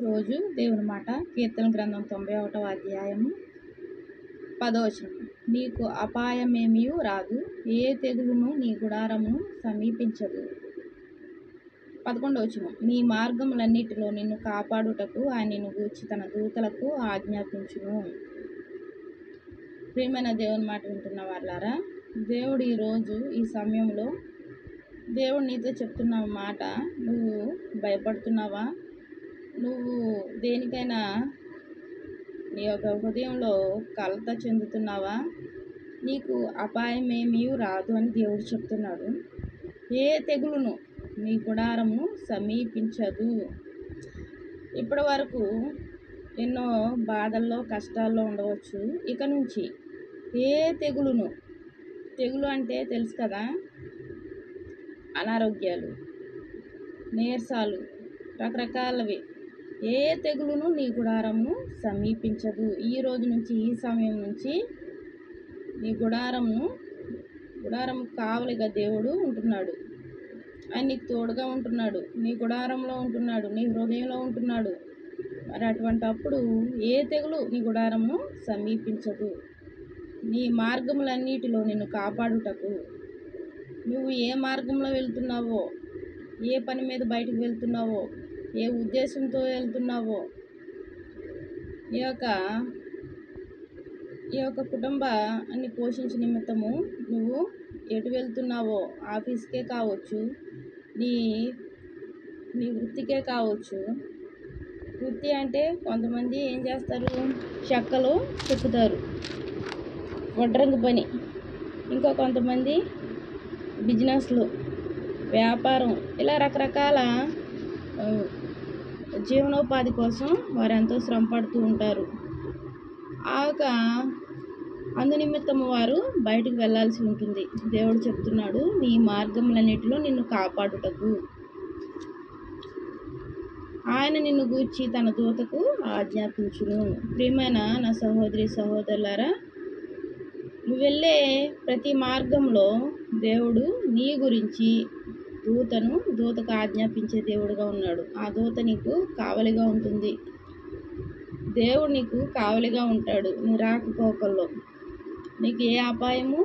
రోజు దేవుని మాట కీర్తన గ్రంథం 91వ అధ్యాయము 10వ వచనం. నీకు అపాయమేమీ రాదు, ఏ తెగులును నీ గుడారమును సమీపించదు. 11వ వచనం. నీ మార్గములన్నిటిలో నిన్ను కాపాడుటకు ఆయన నిన్ను గూర్చి తన దూతలకు ఆజ్ఞాపించును. ప్రియమైన దేవుని మాట వింటున్న వాళ్ళారా, దేవుడు ఈరోజు ఈ సమయంలో దేవుడు నీతో చెప్తున్న మాట, నువ్వు భయపడుతున్నావా? నువ్వు దేనికైనా నీ యొక్క హృదయంలో కలత చెందుతున్నావా? నీకు అపాయమేమీ రాదు అని దేవుడు చెప్తున్నాడు. ఏ తెగులును నీ గుడారము సమీపించదు. ఇప్పటి వరకు ఎన్నో బాధల్లో కష్టాల్లో ఉండవచ్చు. ఇక నుంచి ఏ తెగులు అంటే తెలుసు కదా, అనారోగ్యాలు, నీరసాలు, రకరకాలవి, ఏ తెగులును నీ గుడారమును సమీపించదు. ఈ రోజు నుంచి, ఈ సమయం నుంచి నీ గుడారం కావలిగా దేవుడు ఉంటున్నాడు. ఆయన నీకు తోడుగా ఉంటున్నాడు, నీ గుడారంలో ఉంటున్నాడు, నీ హృదయంలో ఉంటున్నాడు. మరి అటువంటి అప్పుడు ఏ తెగులు నీ గుడారమును సమీపించదు. నీ మార్గములన్నిటిలో నిన్ను కాపాడుటకు, నువ్వు ఏ మార్గంలో వెళ్తున్నావో, ఏ పని మీద బయటకు వెళ్తున్నావో, ఏ ఉద్దేశంతో వెళ్తున్నావో, ఈ యొక్క కుటుంబాన్ని పోషించే నిమిత్తము నువ్వు ఎటు వెళ్తున్నావో, ఆఫీస్కే కావచ్చు, నీ వృత్తికే కావచ్చు. వృత్తి అంటే కొంతమంది ఏం చేస్తారు, చెక్కలు చెక్కుతారు, వడ్రంగి పని. ఇంకా కొంతమంది బిజినెస్లు, వ్యాపారం, ఇలా రకరకాల జీవనోపాధి కోసం వారు ఎంతో శ్రమ పడుతూ ఉంటారు. అందు నిమిత్తము వారు బయటికి వెళ్ళాల్సి ఉంటుంది. దేవుడు చెప్తున్నాడు, నీ మార్గములన్నిటిలో నిన్ను కాపాడుటకు ఆయన నిన్ను గూర్చి తన దూతకు ఆజ్ఞాపించును. ప్రియమైన నా సహోదరి సహోదరులారా, నువ్వు వెళ్ళే ప్రతి మార్గంలో దేవుడు నీ గురించి దూతకు ఆజ్ఞాపించే దేవుడుగా ఉన్నాడు. ఆ దూత నీకు కావలిగా ఉంటుంది. దేవుడు నీకు కావలిగా ఉంటాడు. నీ రాకపోకల్లో నీకు ఏ అపాయము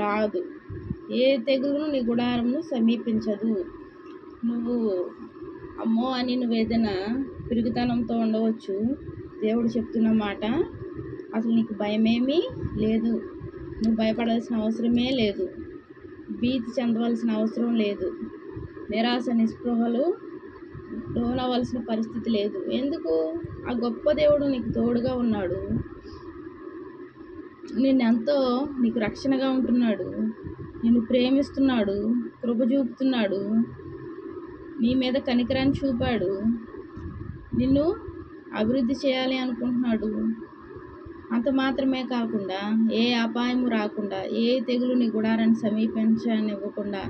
రాదు, ఏ తెగులును నీ గుడారమును సమీపించదు. నువ్వు అమ్మో అని నువ్వు ఏదైనా పిరుగుతనంతో ఉండవచ్చు. దేవుడు చెప్తున్న మాట, అసలు నీకు భయమేమీ లేదు, నువ్వు భయపడాల్సిన అవసరమే లేదు, భీతి చెందవలసిన అవసరం లేదు, నిరాశ నిస్పృహలు లోనవలసిన పరిస్థితి లేదు. ఎందుకు? ఆ గొప్ప దేవుడు నీకు తోడుగా ఉన్నాడు. నీకు రక్షణగా ఉంటున్నాడు, నిన్ను ప్రేమిస్తున్నాడు, కృప చూపుతున్నాడు, నీ మీద కనికరాన్ని చూపాడు, నిన్ను అభివృద్ధి చేయాలి అనుకుంటున్నాడు. అంత మాత్రమే కాకుండా ఏ అపాయము రాకుండా, ఏ తెగులు నీ గుడారాన్ని సమీపించనివ్వకుండా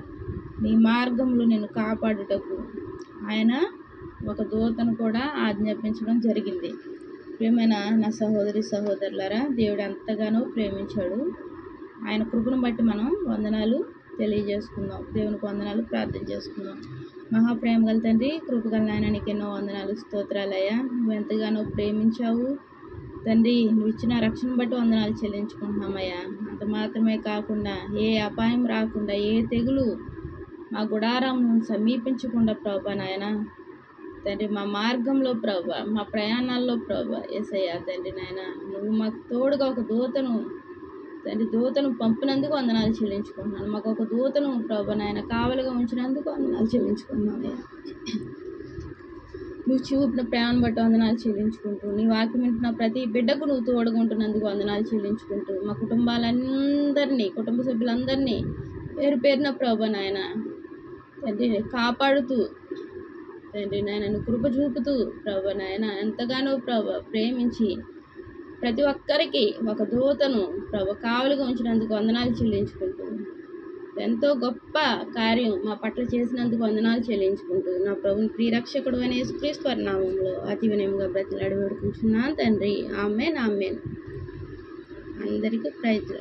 నీ మార్గంలో నిన్ను కాపాడుటకు ఆయన ఒక దూతను కూడా ఆజ్ఞాపించడం జరిగింది. ప్రియమైన నా సహోదరి సహోదరులారా, దేవుడు ఎంతగానో ప్రేమించాడు. ఆయన కృపను బట్టి మనం వందనాలు తెలియజేసుకుందాం. దేవునికి వందనాలు ప్రార్థన చేసుకుందాం. మహాప్రేమ గల తండ్రి, కృపగల నాయన, నీకు ఎన్నో వందనాలు, స్తోత్రాలయ్యా. నువ్వు ఎంతగానో ప్రేమించావు తండ్రి. నువ్వు ఇచ్చిన రక్షణ బట్టి వందనాలు చెల్లించుకుంటున్నామయ్యా. అంత మాత్రమే కాకుండా ఏ అపాయం రాకుండా, ఏ తెగులు మా గుడారం సమీపించకుండా ప్రభా నాయన తండ్రి, మా మార్గంలో ప్రభా, మా ప్రయాణాల్లో ప్రభా యేసయ్యా తండ్రి నాయన, నువ్వు మాకు తోడుగా ఒక దూతను పంపినందుకు వందనాలు చెల్లించుకుంటున్నాను. మాకు ఒక దూతను ప్రభా నాయన కావలిగా ఉంచినందుకు వందనాలు చెల్లించుకుంటున్నాను. నువ్వు చూపిన ప్రేమను బట్టి వందనాలు చెల్లించుకుంటూ, నీ వాక్యం వింటున్న ప్రతి బిడ్డకు నువ్వు తోడుగా ఉంటున్నందుకు వందనాలు చెల్లించుకుంటూ, మా కుటుంబ సభ్యులందరినీ పేరు పేరున ప్రభా నాయన తండ్రి కాపాడుతూ తండ్రి నాయన, నువ్వు కృప చూపుతూ ప్రభా నాయన ఎంతగానో ప్రభా ప్రేమించి ప్రతి ఒక్కరికి ఒక దూతను ప్రభా కావలిగా ఉంచినందుకు వందనాలు చెల్లించుకుంటూ, ఎంతో గొప్ప కార్యం మా పట్ల చేసినందుకు వందనాలు చెల్లించుకుంటూ, నా ప్రభుని ప్రియరక్షకుడు అనే యేసుక్రీస్తు నామములో అతి వినయంగా బ్రతిలాడి వేడుకుంటున్నాను తండ్రి. ఆమేన్, ఆమేన్. అందరికీ ప్రైజ్.